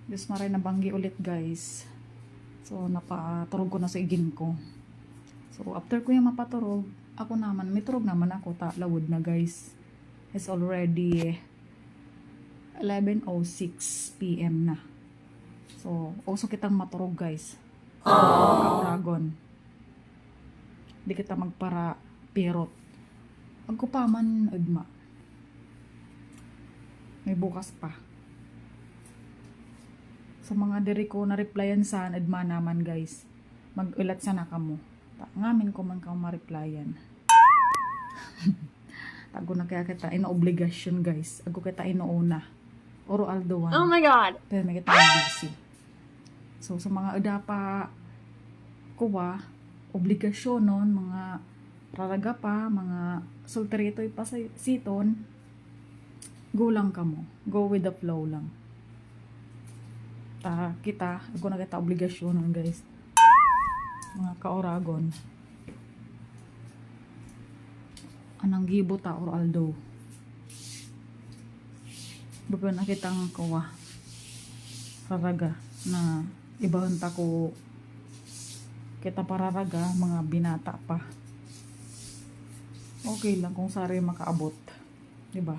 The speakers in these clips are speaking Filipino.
Diyos maray na banggi ulit guys. So napaturog ko na sa igin ko. So after ko yung mapaturog, ako naman, may turog naman ako, lawod na guys. It's already 11:06 PM na. So, uso kitang maturog guys. Kauragon. Di kita magpara pirot. Agkupaman, agma. May bukas pa. Sa mga diri ko na replyan sa agma naman guys. Mag-ulat sana kamo. Ngamin ko man ka ma-replyan. Tago na kaya kita ino-obligasyon guys. Ago kita inuuna. Oro aldo one. Oh my God. Pero may kita busy. So, sa mga udapa kuwa, obligasyon nun, mga raraga pa, mga solteritoy pa sa siton, go lang ka mo. Go with the flow lang. Kita, ako na kita obligasyon nun guys. Mga kaoragon. Anang gibo ta or aldo. Bago nakitang kuwa. Raraga na ibahan ta ko kita pararaga mga binata pa. Okay lang kung sari makaabot. Diba?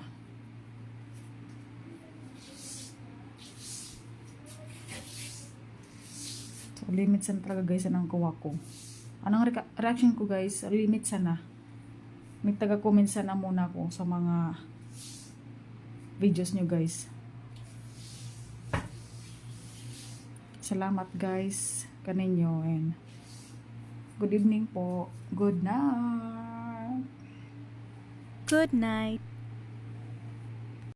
So, limit sana talaga guys ang kuha ko. Anong reaction ko guys? Limit sana. May taga-comment sana muna ko sa mga videos nyo guys. Salamat guys kaninyo and good evening po. Good night. Good night.